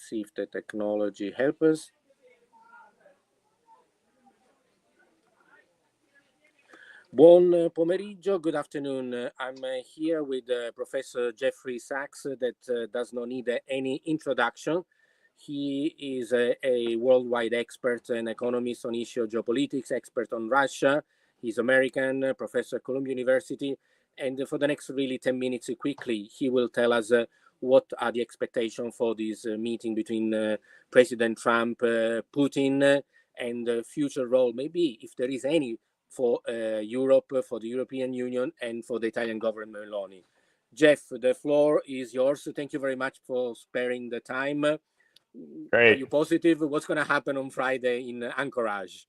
Let's see if the technology helps us. Buon pomeriggio, good afternoon. I'm here with Professor J.Sachs that does not need any introduction. He is a worldwide expert and economist on issue of geopolitics, expert on Russia. He's American, professor at Columbia University. And for the next really 10 minutes, quickly, he will tell us what are the expectations for this meeting between President Trump, Putin, and the future role, maybe if there is any, for Europe, for the European Union, and for the Italian government, Meloni. Jeff, the floor is yours. Thank you very much for sparing the time. Great. Are you positive? What's going to happen on Friday in Anchorage?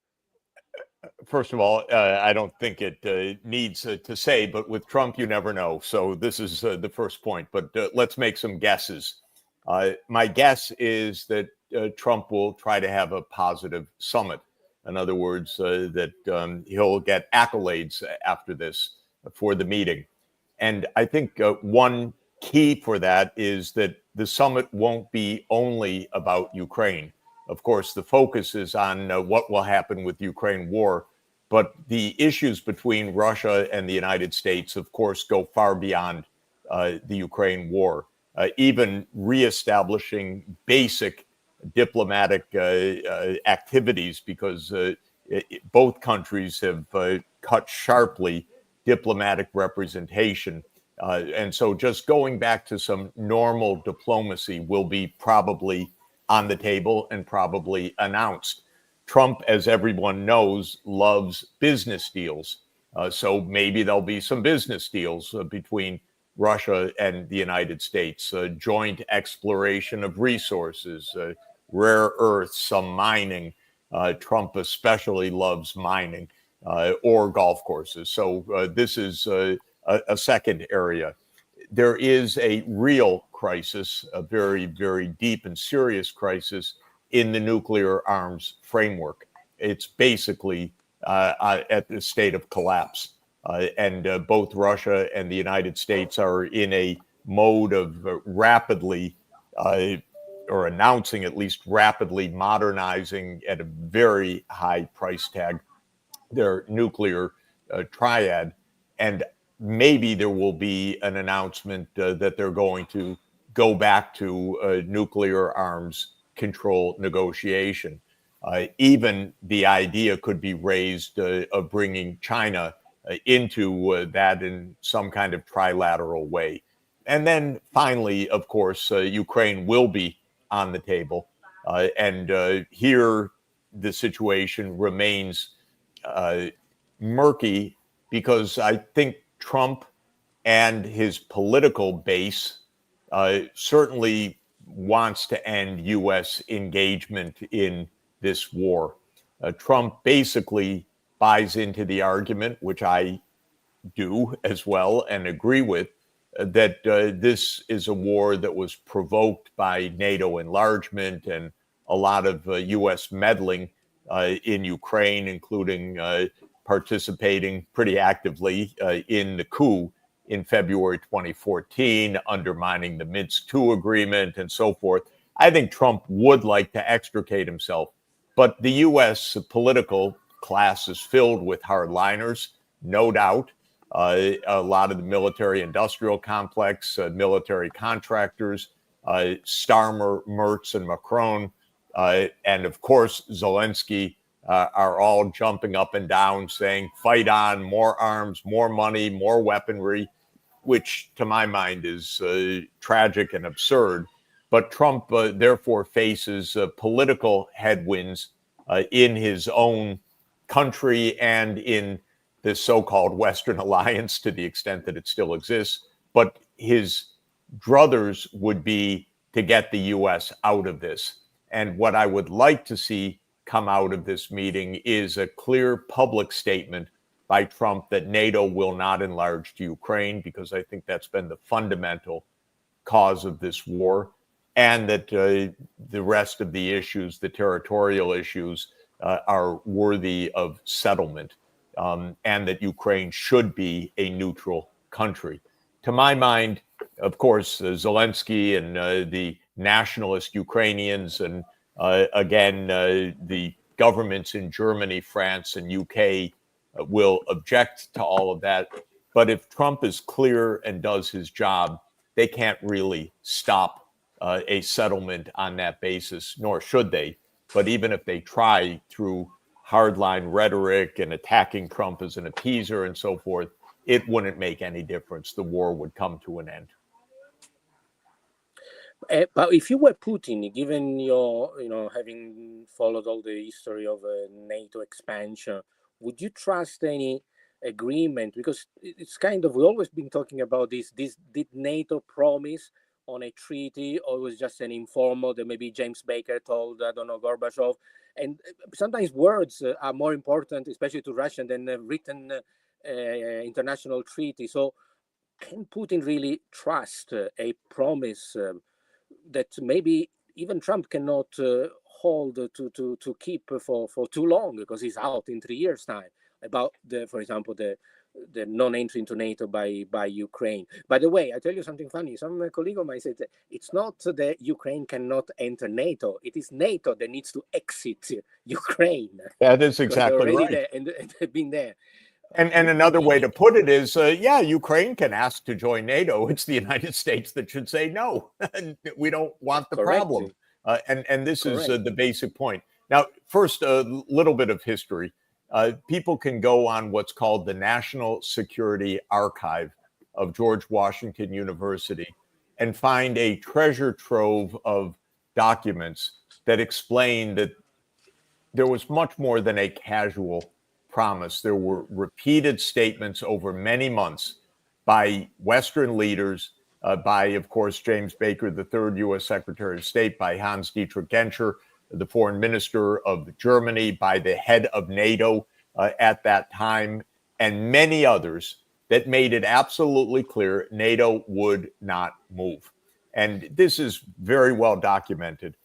First of all, I don't think it needs to say, but with Trump, you never know. So this is the first point, but let's make some guesses. My guess is that Trump will try to have a positive summit. In other words, that he'll get accolades after this for the meeting. And I think one key for that is that the summit won't be only about Ukraine. Of course, the focus is on what will happen with the Ukraine war. But the issues between Russia and the United States, of course, go far beyond the Ukraine war. Even reestablishing basic diplomatic activities, because both countries have cut sharply diplomatic representation. And so just going back to some normal diplomacy will be probably on the table and probably announced. Trump, as everyone knows, loves business deals. So maybe there'll be some business deals between Russia and the United States, joint exploration of resources, rare earths, some mining. Trump especially loves mining, or golf courses. So this is a second area. There is a real crisis, a very, very deep and serious crisis in the nuclear arms framework. It's basically at the state of collapse. And both Russia and the United States are in a mode of rapidly, or announcing at least rapidly modernizing at a very high price tag their nuclear triad. And maybe there will be an announcement that they're going to go back to nuclear arms control negotiation. Even the idea could be raised of bringing China into that in some kind of trilateral way. And then finally, of course, Ukraine will be on the table. And here the situation remains murky, because I think Trump and his political base certainly wants to end U.S. engagement in this war. Trump basically buys into the argument, which I do as well and agree with, that this is a war that was provoked by NATO enlargement and a lot of U.S. meddling in Ukraine, including participating pretty actively in the coup in February 2014, undermining the Minsk II agreement and so forth. I think Trump would like to extricate himself, but the U.S. political class is filled with hardliners, no doubt. A lot of the military industrial complex, military contractors, Starmer, Merz, and Macron, and of course, Zelensky, are all jumping up and down saying, fight on, more arms, more money, more weaponry, which to my mind is tragic and absurd. But Trump therefore faces political headwinds in his own country and in the so-called Western alliance, to the extent that it still exists. But his druthers would be to get the U.S. out of this. And what I would like to see come out of this meeting is a clear public statement by Trump that NATO will not enlarge to Ukraine, because I think that's been the fundamental cause of this war, and that the rest of the issues, the territorial issues, are worthy of settlement, and that Ukraine should be a neutral country. To my mind, of course, Zelensky and the nationalist Ukrainians and again, the governments in Germany, France, and UK will object to all of that. But if Trump is clear and does his job, they can't really stop a settlement on that basis, nor should they. But even if they try through hardline rhetoric and attacking Trump as an appeaser and so forth, it wouldn't make any difference. The war would come to an end. But if you were Putin, given your, having followed all the history of NATO expansion, would you trust any agreement? Because it's kind of, we've always been talking about this. Did NATO promise on a treaty, or was just an informal that maybe James Baker told, I don't know, Gorbachev? And sometimes words are more important, especially to Russia, than written international treaty. So can Putin really trust a promise that maybe even Trump cannot hold to keep for too long, because he's out in 3 years' time, about for example, the non-entry into NATO by Ukraine? By the way, I tell you something funny. Some colleague of mine said that it's not that Ukraine cannot enter NATO; it is NATO that needs to exit Ukraine. That is exactly right. There and they've been there. And another way to put it is, yeah, Ukraine can ask to join NATO. It's the United States that should say no. We don't want the problem. And this is the basic point. Now, first, a little bit of history. People can go on what's called the National Security Archive of George Washington University and find a treasure trove of documents that explain that there was much more than a casual promise. There were repeated statements over many months by Western leaders, by, of course, James Baker, the third U.S. Secretary of State, by Hans-Dietrich Genscher, the foreign minister of Germany, by the head of NATO at that time, and many others that made it absolutely clear NATO would not move. And this is very well documented.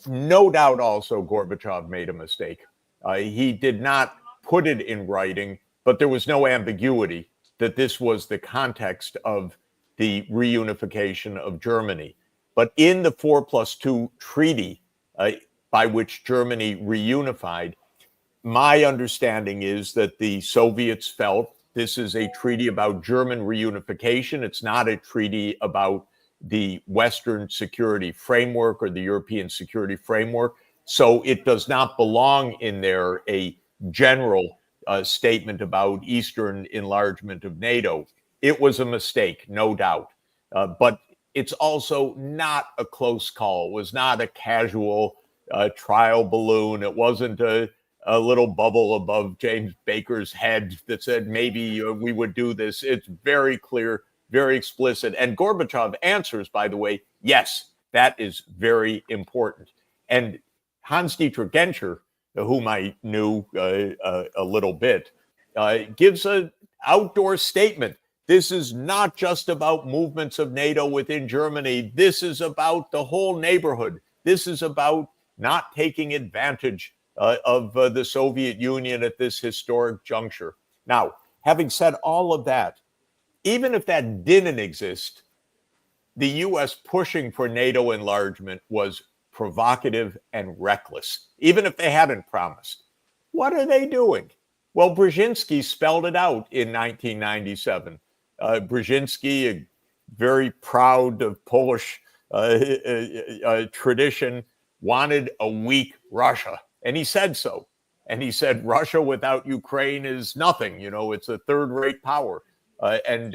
No doubt also Gorbachev made a mistake. He did not put it in writing, but there was no ambiguity that this was the context of the reunification of Germany. But in the 4+2 treaty by which Germany reunified, my understanding is that the Soviets felt this is a treaty about German reunification. It's not a treaty about the Western security framework or the European security framework. So it does not belong in there a general statement about Eastern enlargement of NATO. It was a mistake, no doubt. But it's also not a close call. It was not a casual trial balloon. It wasn't a little bubble above James Baker's head that said maybe we would do this. It's very clear, very explicit. And Gorbachev answers, by the way, yes, that is very important. And Hans-Dietrich Genscher, whom I knew a little bit, gives an outdoor statement. This is not just about movements of NATO within Germany. This is about the whole neighborhood. This is about not taking advantage of the Soviet Union at this historic juncture. Now, having said all of that, even if that didn't exist, the U.S. pushing for NATO enlargement was provocative and reckless, even if they hadn't promised. What are they doing? Well, Brzezinski spelled it out in 1997. Brzezinski, a very proud of Polish tradition, wanted a weak Russia, and he said so. And he said Russia without Ukraine is nothing. You know, it's a third-rate power. And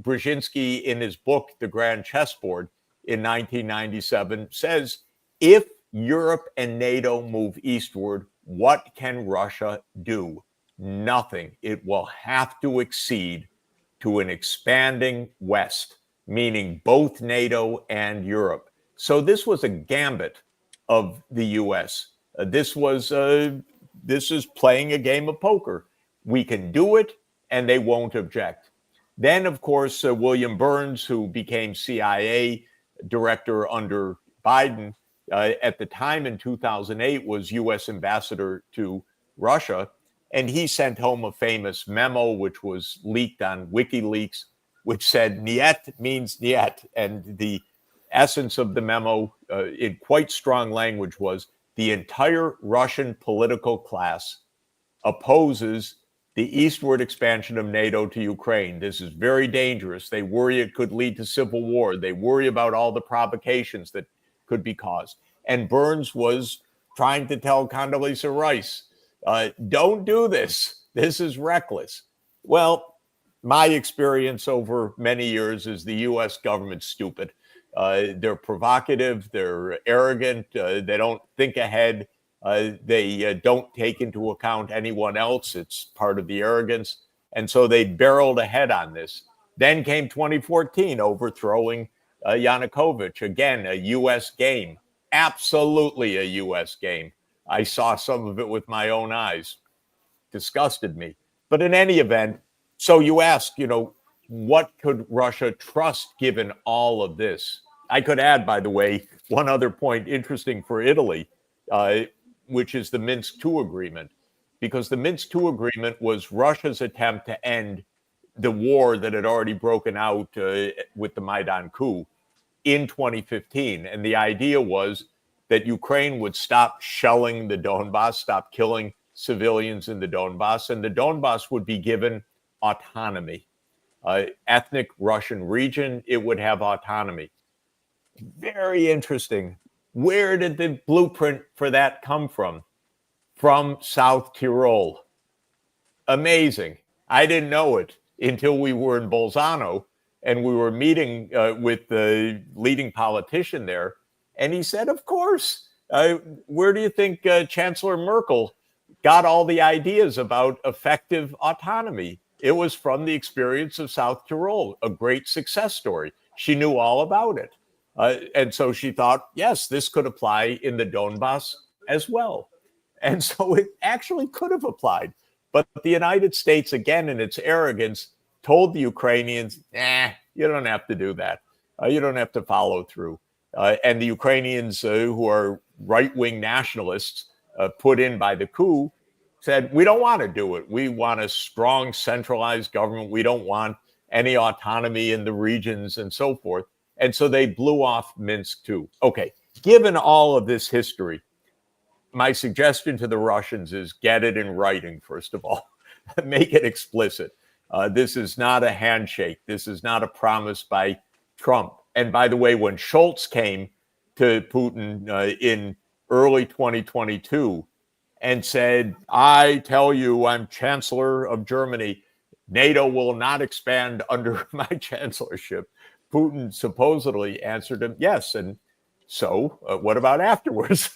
Brzezinski, in his book, The Grand Chessboard, in 1997, says, if Europe and NATO move eastward, what can Russia do? Nothing. It will have to accede to an expanding West, meaning both NATO and Europe. So this was a gambit of the U.S. This is playing a game of poker. We can do it, and they won't object. Then, of course, William Burns, who became CIA director under Biden, at the time in 2008 was U.S. ambassador to Russia. And he sent home a famous memo, which was leaked on WikiLeaks, which said "niet" means "niet." And the essence of the memo in quite strong language was the entire Russian political class opposes the eastward expansion of NATO to Ukraine. This is very dangerous. They worry it could lead to civil war. They worry about all the provocations that could be caused. And Burns was trying to tell Condoleezza Rice, don't do this. This is reckless. Well, my experience over many years is the U.S. government's stupid. They're provocative. They're arrogant. They don't think ahead. They don't take into account anyone else. It's part of the arrogance. And so they barreled ahead on this. Then came 2014, overthrowing Yanukovych. Again, a U.S. game. Absolutely a U.S. game. I saw some of it with my own eyes. Disgusted me. But in any event, so you ask, what could Russia trust given all of this? I could add, by the way, one other point interesting for Italy, which is the Minsk II agreement, because the Minsk II agreement was Russia's attempt to end the war that had already broken out with the Maidan coup in 2015. And the idea was that Ukraine would stop shelling the Donbass, stop killing civilians in the Donbass, and the Donbass would be given autonomy. Ethnic Russian region, it would have autonomy. Very interesting. Where did the blueprint for that come from? From South Tyrol. Amazing. I didn't know it until we were in Bolzano and we were meeting with the leading politician there. And he said, of course. Where do you think Chancellor Merkel got all the ideas about effective autonomy? It was from the experience of South Tyrol, a great success story. She knew all about it. And so she thought, yes, this could apply in the Donbass as well. And so it actually could have applied. But the United States, again, in its arrogance, told the Ukrainians, you don't have to do that. You don't have to follow through. And the Ukrainians, who are right-wing nationalists put in by the coup, said, we don't want to do it. We want a strong centralized government. We don't want any autonomy in the regions and so forth. And so they blew off Minsk too. Okay, given all of this history, my suggestion to the Russians is get it in writing, first of all. Make it explicit. This is not a handshake. This is not a promise by Trump. And by the way, when Scholz came to Putin in early 2022 and said, I tell you, I'm Chancellor of Germany, NATO will not expand under my chancellorship, Putin supposedly answered him, yes. And so what about afterwards?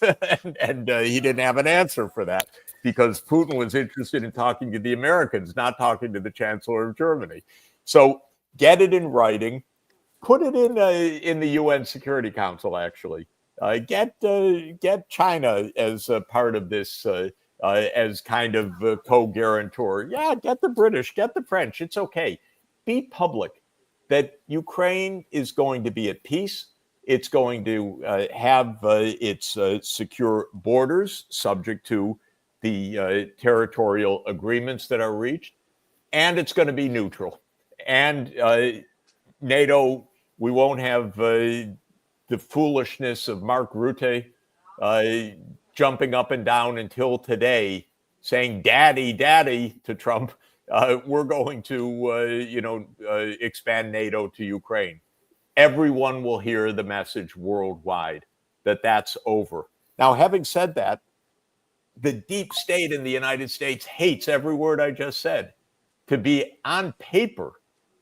and he didn't have an answer for that because Putin was interested in talking to the Americans, not talking to the Chancellor of Germany. So get it in writing, put it in the UN Security Council, actually. Get China as a part of this as kind of co-guarantor. Yeah, get the British, get the French. It's okay. Be public that Ukraine is going to be at peace. It's going to have its secure borders subject to the territorial agreements that are reached. And it's going to be neutral. And NATO, we won't have the foolishness of Mark Rutte jumping up and down until today, saying, daddy, daddy to Trump. We're going to, expand NATO to Ukraine. Everyone will hear the message worldwide that that's over. Now, having said that, the deep state in the United States hates every word I just said. To be on paper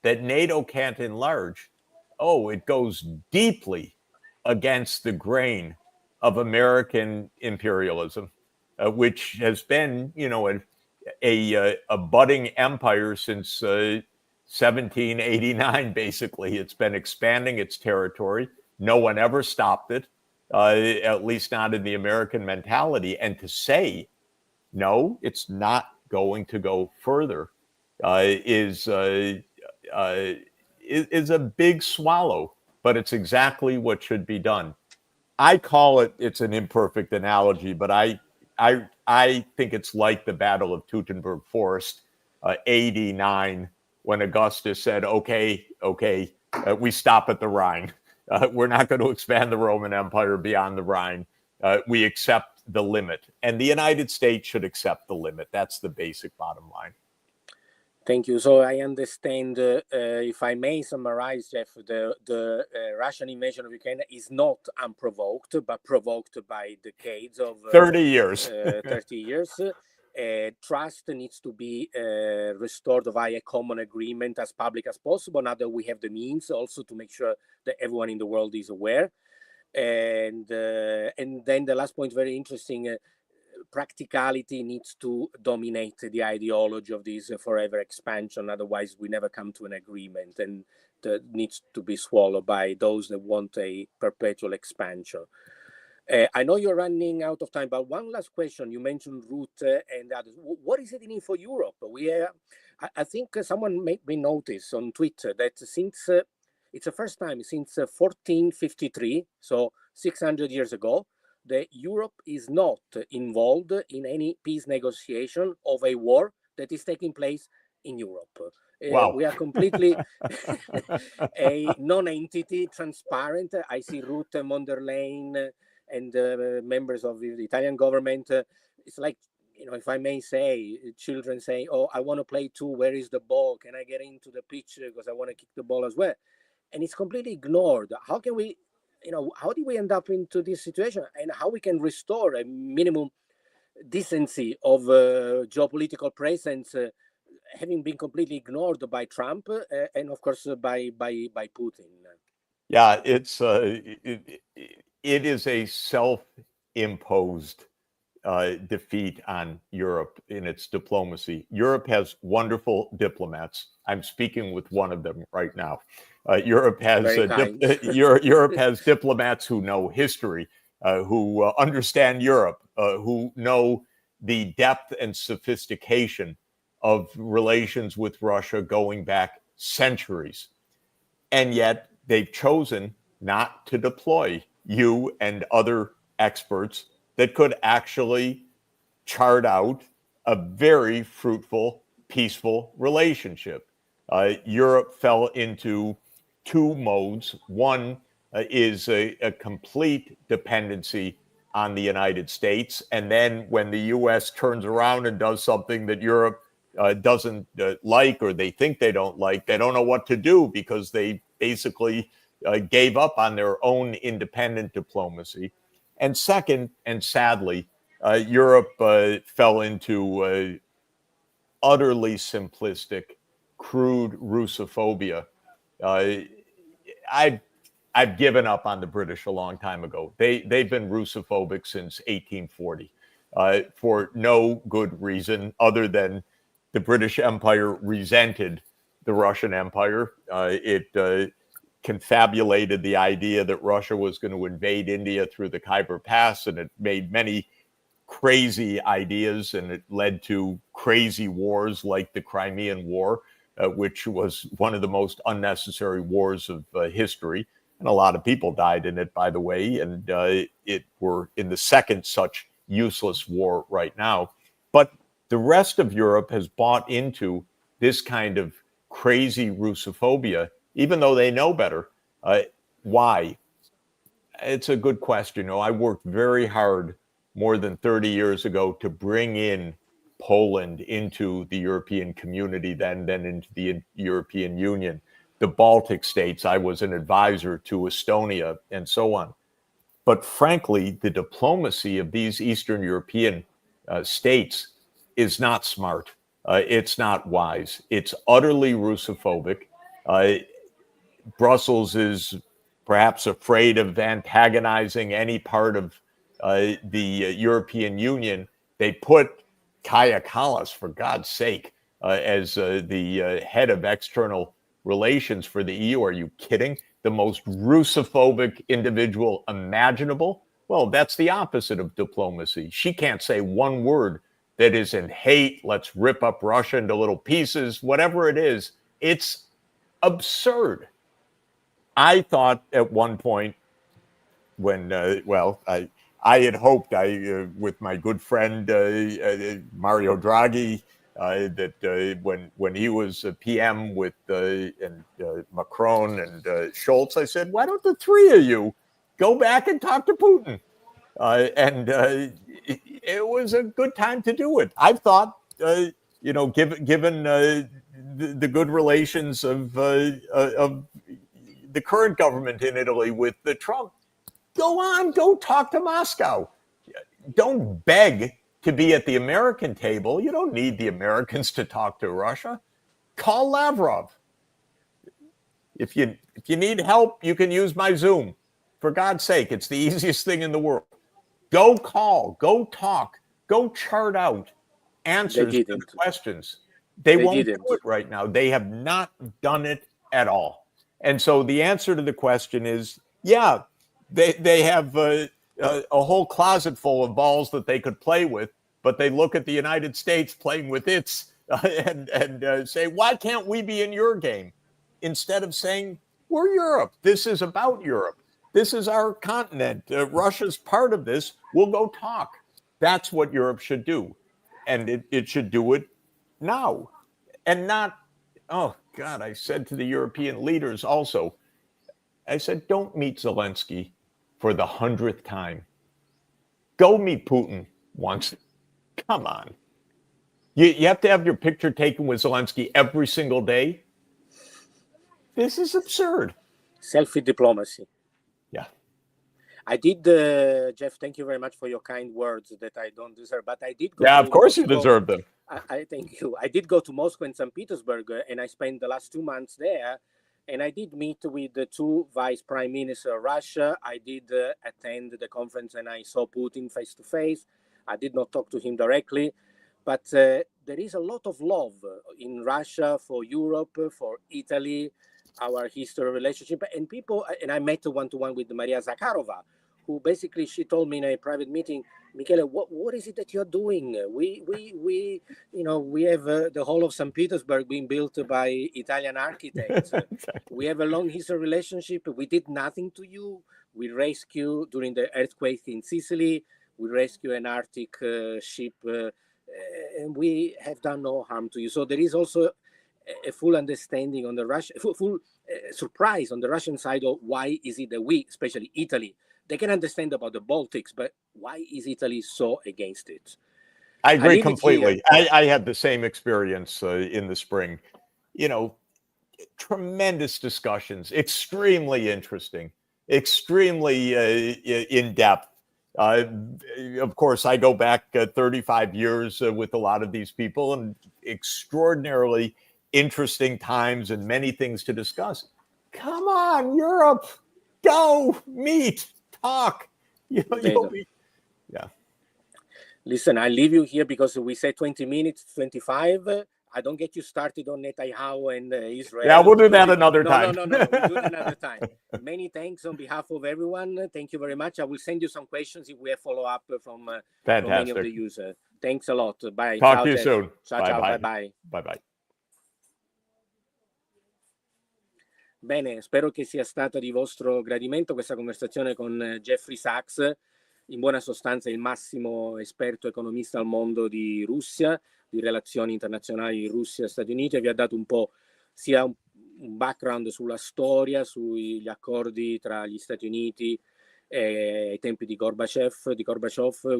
that NATO can't enlarge, it goes deeply against the grain of American imperialism, which has been, a budding empire since 1789, basically. It's been expanding its territory. No one ever stopped it, at least not in the American mentality. And to say, no, it's not going to go further is a big swallow, but it's exactly what should be done. I call it's an imperfect analogy, but I think it's like the Battle of Teutoburg Forest, AD 9, when Augustus said, okay, we stop at the Rhine. We're not going to expand the Roman Empire beyond the Rhine. We accept the limit, and the United States should accept the limit. That's the basic bottom line. Thank you. So I understand, if I may summarize, Jeff, the Russian invasion of Ukraine is not unprovoked, but provoked by decades of 30 years. 30 years. Trust needs to be restored via common agreement as public as possible. Now that we have the means also to make sure that everyone in the world is aware. And then the last point, very interesting. Practicality needs to dominate the ideology of this forever expansion. Otherwise, we never come to an agreement, and that needs to be swallowed by those that want a perpetual expansion. I know you're running out of time, but one last question. You mentioned route and others. What is it in for Europe? I think someone made me notice on Twitter that since it's the first time since 1453, so 600 years ago, that Europe is not involved in any peace negotiation of a war that is taking place in Europe. Wow. We are completely a non-entity, transparent. I see Ruth von der Leyen and members of the Italian government. It's like, if I may say, children saying, "Oh, I want to play too. Where is the ball? Can I get into the pitch because I want to kick the ball as well?" And it's completely ignored. How can we? How did we end up into this situation, and how we can restore a minimum decency of geopolitical presence, having been completely ignored by Trump and of course by Putin? Yeah, it is a self-imposed defeat on Europe in its diplomacy. Europe has wonderful diplomats. I'm speaking with one of them right now. Europe has Europe has diplomats who know history, who understand Europe, who know the depth and sophistication of relations with Russia going back centuries. And yet they've chosen not to deploy you and other experts that could actually chart out a very fruitful, peaceful relationship. Europe fell into two modes. One is a complete dependency on the United States. And then when the US turns around and does something that Europe doesn't like, or they think they don't like, they don't know what to do because they basically gave up on their own independent diplomacy. And second, and sadly, Europe fell into utterly simplistic, crude Russophobia. I've given up on the British a long time ago. They've been Russophobic since 1840 for no good reason other than the British Empire resented the Russian Empire. It confabulated the idea that Russia was going to invade India through the Khyber Pass, and it made many crazy ideas, and it led to crazy wars like the Crimean War, which was one of the most unnecessary wars of history. And a lot of people died in it, by the way, and we're in the second such useless war right now. But the rest of Europe has bought into this kind of crazy Russophobia, even though they know better. Why? It's a good question. I worked very hard more than 30 years ago to bring in Poland into the European community, then into the European Union. The Baltic states, I was an advisor to Estonia, and so on. But frankly, the diplomacy of these Eastern European states is not smart. It's not wise. It's utterly Russophobic. Brussels is perhaps afraid of antagonizing any part of the European Union. They put Kaja Kallas, for God's sake, as the head of external relations for the EU. Are you kidding? The most Russophobic individual imaginable? Well, that's the opposite of diplomacy. She can't say one word that isn't hate, let's rip up Russia into little pieces, whatever it is. It's absurd. I thought at one point when, I had hoped with my good friend Mario Draghi, that when he was PM with Macron and Scholz, I said, why don't the three of you go back and talk to Putin? It was a good time to do it. I've thought, given the good relations of the current government in Italy with Trump, go talk to Moscow. Don't beg to be at the American table. You don't need the Americans to talk to Russia. Call Lavrov. If you need help, you can use my Zoom. For God's sake, it's the easiest thing in the world. Go call, go talk, go chart out answers to the questions. They won't do it right now. They have not done it at all. And so the answer to the question is, yeah, they have a whole closet full of balls that they could play with, but they look at the United States playing with its and say, why can't we be in your game? Instead of saying, we're Europe. This is about Europe. This is our continent. Russia's part of this. We'll go talk. That's what Europe should do. And it should do it now. And not, oh, God, I said to the European leaders also, I said, don't meet Zelensky for the 100th time. Go meet Putin once. Come on. You have to have your picture taken with Zelensky every single day? This is absurd. Selfie diplomacy. Yeah. I did, Jeff, thank you very much for your kind words that I don't deserve, but I did go. Yeah, of course you deserve them. I thank you. I did go to Moscow and St. Petersburg, and I spent the last 2 months there, and I did meet with the two vice prime ministers of Russia. I did attend the conference, and I saw Putin face to face. I did not talk to him directly, but there is a lot of love in Russia for Europe, for Italy, our history relationship, and people, and I met one-to-one with Maria Zakharova, who basically, she told me in a private meeting, Michele, what is it that you're doing? We have the whole of St. Petersburg being built by Italian architects. We have a long history relationship. We did nothing to you. We rescued during the earthquake in Sicily. We rescued an Arctic ship, and we have done no harm to you. So there is also a full understanding on the Russian, full surprise on the Russian side of why is it that we, especially Italy, they can understand about the Baltics, but why is Italy so against it? I agree completely. I had the same experience in the spring. Tremendous discussions, extremely interesting, extremely in depth. Of course, I go back 35 years with a lot of these people, and extraordinarily interesting times and many things to discuss. Come on, Europe, go meet, talk. Yeah. Listen, I leave you here because we say 20 minutes, 25. I don't get you started on Netanyahu and Israel. Yeah, we'll do that another time. No. We'll do it another time. Many thanks on behalf of everyone. Thank you very much. I will send you some questions if we have follow-up from many of the users. Thanks a lot. Bye. Talk to you soon. Ciao. Bye. Bye. Bene, spero che sia stata di vostro gradimento questa conversazione con Jeffrey Sachs, in buona sostanza il massimo esperto economista al mondo di Russia, di relazioni internazionali Russia e Stati Uniti, e vi ha dato un po' sia un background sulla storia, sugli accordi tra gli Stati Uniti ai tempi di Gorbaciov,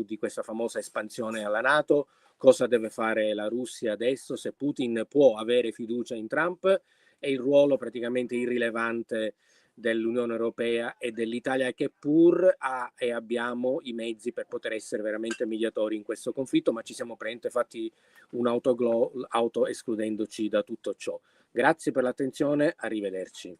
di questa famosa espansione alla NATO, cosa deve fare la Russia adesso, se Putin può avere fiducia in Trump, e il ruolo praticamente irrilevante dell'Unione Europea e dell'Italia, che pur ha e abbiamo i mezzi per poter essere veramente mediatori in questo conflitto, ma ci siamo praticamente fatti un auto escludendoci da tutto ciò. Grazie per l'attenzione, arrivederci.